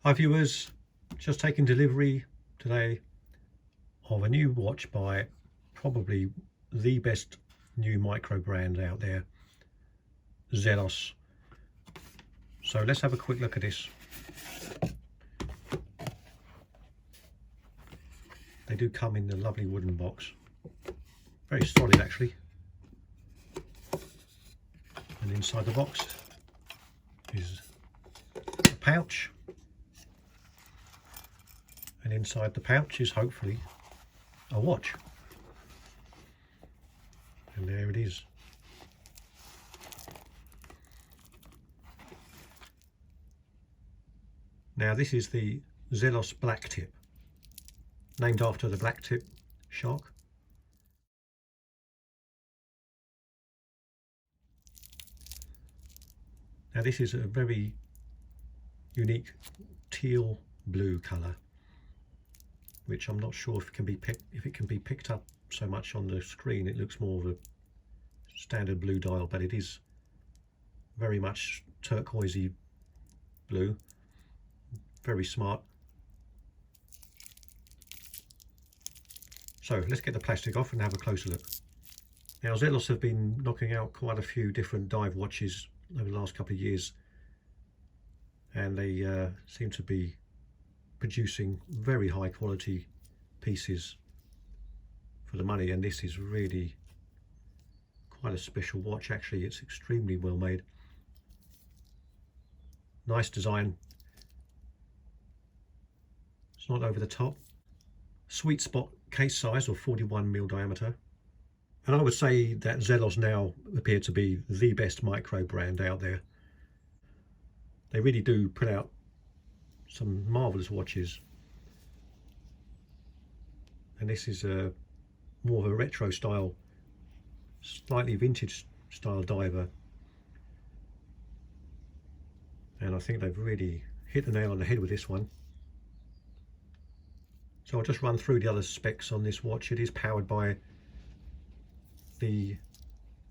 Hi viewers, just taking delivery today of a new watch by probably the best new micro brand out there, Zelos. So let's have a quick look at this. They do come in a lovely wooden box, very solid actually, and inside the box is a pouch, and inside the pouch is hopefully a watch, and there it is. Now this is the Zelos Blacktip, named after the blacktip shark. Now this is a very unique teal blue colour, which I'm not sure if it can be picked up so much on the screen. It looks more of a standard blue dial, but it is very much turquoisey blue. Very smart. So let's get the plastic off and have a closer look. Now Zelos have been knocking out quite a few different dive watches over the last couple of years, and they seem to be producing very high quality pieces for the money, and this is really quite a special watch actually. It's extremely well made, nice design, it's not over the top, sweet spot case size of 41mm diameter, and I would say that Zelos now appear to be the best micro brand out there. They really do put out some marvellous watches, and this is more of a retro style, slightly vintage style diver, and I think they've really hit the nail on the head with this one. So I'll just run through the other specs on this watch. It is powered by the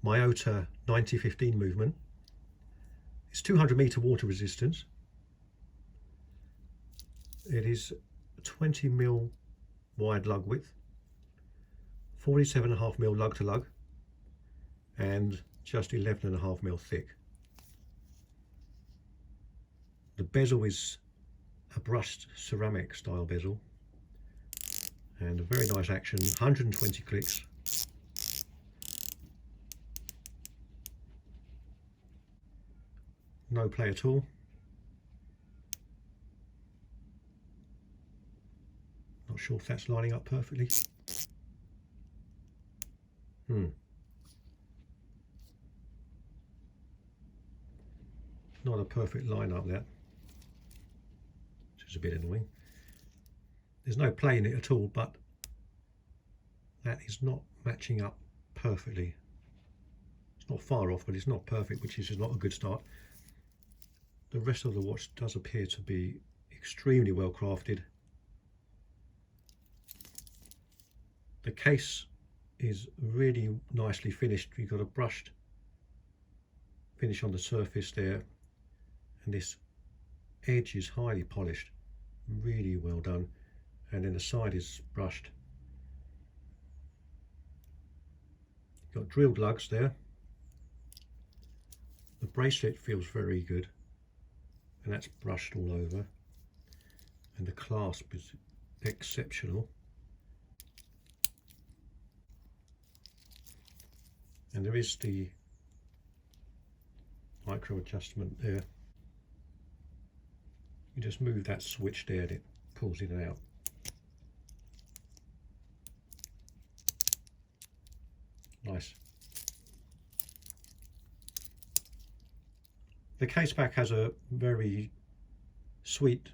Myota 9015 movement. It's 200-meter water resistance. It is 20mm wide lug width, 47.5mm lug to lug, and just 11.5mm thick. The bezel is a brushed ceramic style bezel, and a very nice action, 120 clicks. No play at all. Not sure if that's lining up perfectly. Not a perfect line up, that, which is a bit annoying. There's no play in it at all, but that is not matching up perfectly. It's not far off, but it's not perfect, which is not a good start. The rest of the watch does appear to be extremely well crafted. The case is really nicely finished. You've got a brushed finish on the surface there, and this edge is highly polished, really well done, and then the side is brushed. You've got drilled lugs there. The bracelet feels very good, and that's brushed all over, and the clasp is exceptional. And there is the micro adjustment there. You just move that switch there and it pulls in and out. Nice. The case back has a very sweet,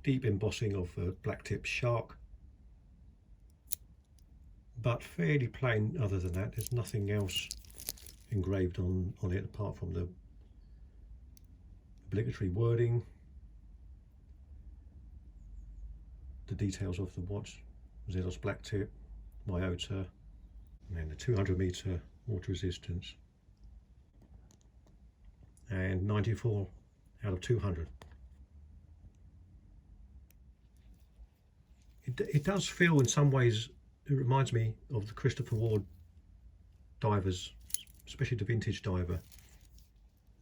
deep embossing of a blacktip shark, but fairly plain other than that. There's nothing else engraved on it apart from the obligatory wording, the details of the watch, Zelos Blacktip, Myota, and the 200-meter water resistance, and 94 out of 200. it does feel in some ways, it reminds me of the Christopher Ward divers, especially the vintage diver.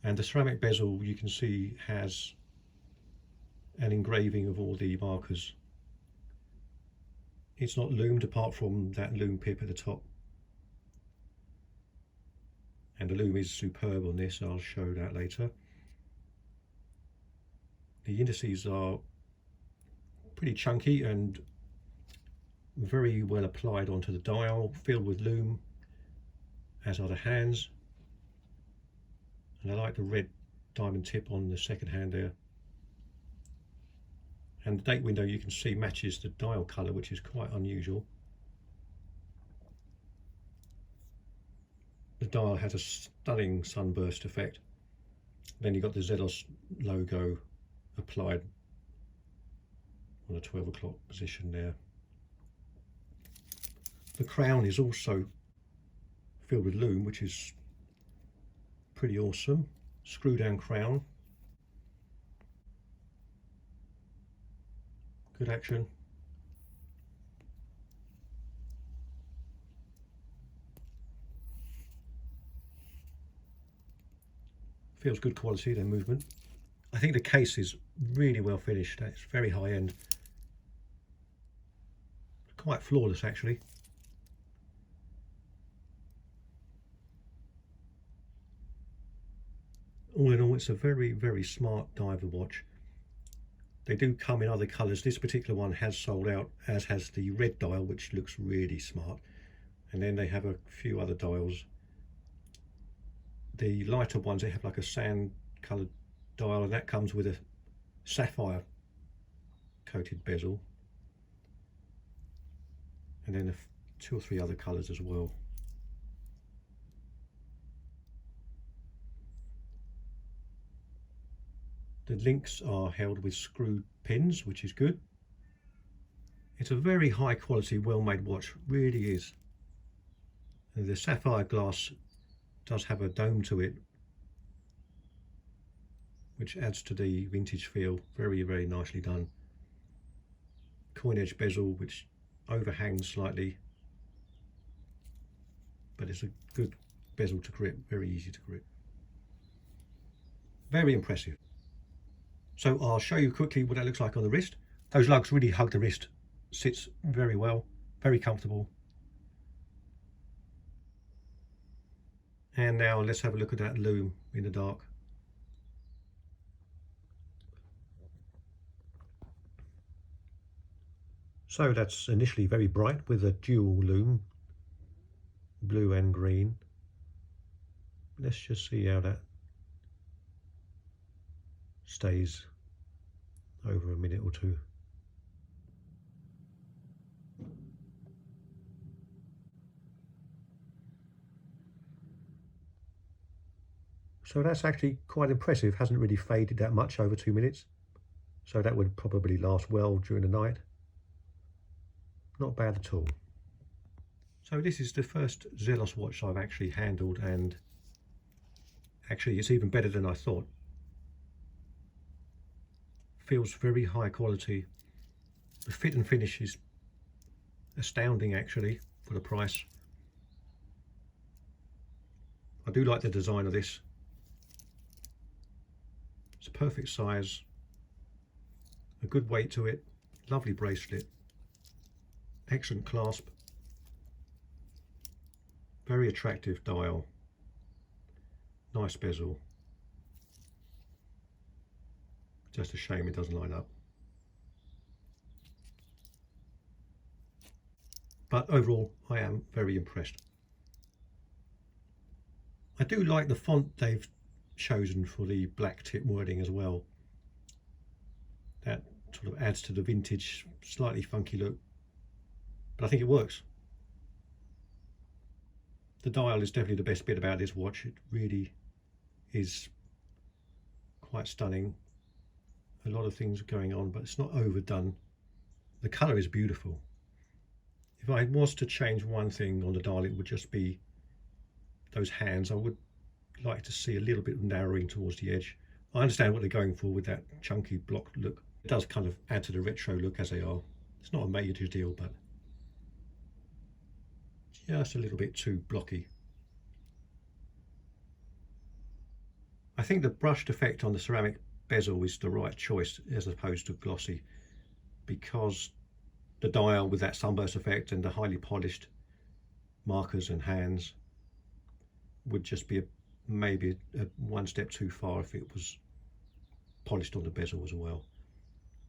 And the ceramic bezel, you can see, has an engraving of all the markers. It's not loomed apart from that loom pip at the top. And the loom is superb on this, I'll show that later. The indices are pretty chunky and very well applied onto the dial, filled with loom, as are the hands. And I like the red diamond tip on the second hand there. And the date window, you can see, matches the dial colour, which is quite unusual. The dial has a stunning sunburst effect. Then you've got the Zelos logo applied on a 12 o'clock position there. The crown is also filled with loom, which is pretty awesome. Screw down crown. Good action. Feels good quality, their movement. I think the case is really well finished. It's very high end. Quite flawless actually. All in all, it's a very, very smart diver watch. They do come in other colours. This particular one has sold out, as has the red dial, which looks really smart. And then they have a few other dials. The lighter ones, they have like a sand coloured dial, and that comes with a sapphire coated bezel. And then two or three other colours as well. The links are held with screwed pins, which is good. It's a very high quality, well made watch, really is. And the sapphire glass does have a dome to it, which adds to the vintage feel. Very, very nicely done. Coin edge bezel, which overhangs slightly, but it's a good bezel to grip, very easy to grip. Very impressive. So I'll show you quickly what that looks like on the wrist. Those lugs really hug the wrist, sits very well, very comfortable. And now let's have a look at that loom in the dark. So that's initially very bright with a dual loom, blue and green. Let's just see how that stays over a minute or two. So that's actually quite impressive, hasn't really faded that much over 2 minutes. So that would probably last well during the night. Not bad at all. So this is the first Zelos watch I've actually handled, and actually it's even better than I thought. Feels very high quality. The fit and finish is astounding actually for the price. I do like the design of this. It's a perfect size, a good weight to it, lovely bracelet, excellent clasp, very attractive dial, nice bezel. Just a shame it doesn't line up. But overall, I am very impressed. I do like the font they've chosen for the blacktip wording as well. That sort of adds to the vintage, slightly funky look. But I think it works. The dial is definitely the best bit about this watch. It really is quite stunning. A lot of things going on, but it's not overdone. The colour is beautiful. If I was to change one thing on the dial, it would just be those hands. I would like to see a little bit of narrowing towards the edge. I understand what they're going for with that chunky block look. It does kind of add to the retro look, as they are It's not a major deal, but just a little bit too blocky. I think the brushed effect on the ceramic bezel is the right choice as opposed to glossy, because the dial with that sunburst effect and the highly polished markers and hands would just be maybe one step too far if it was polished on the bezel as well.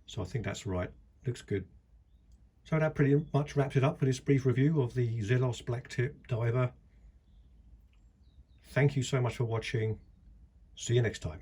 So I think that's right. Looks good. So that pretty much wraps it up for this brief review of the Zelos Blacktip diver. Thank you so much for watching. See you next time.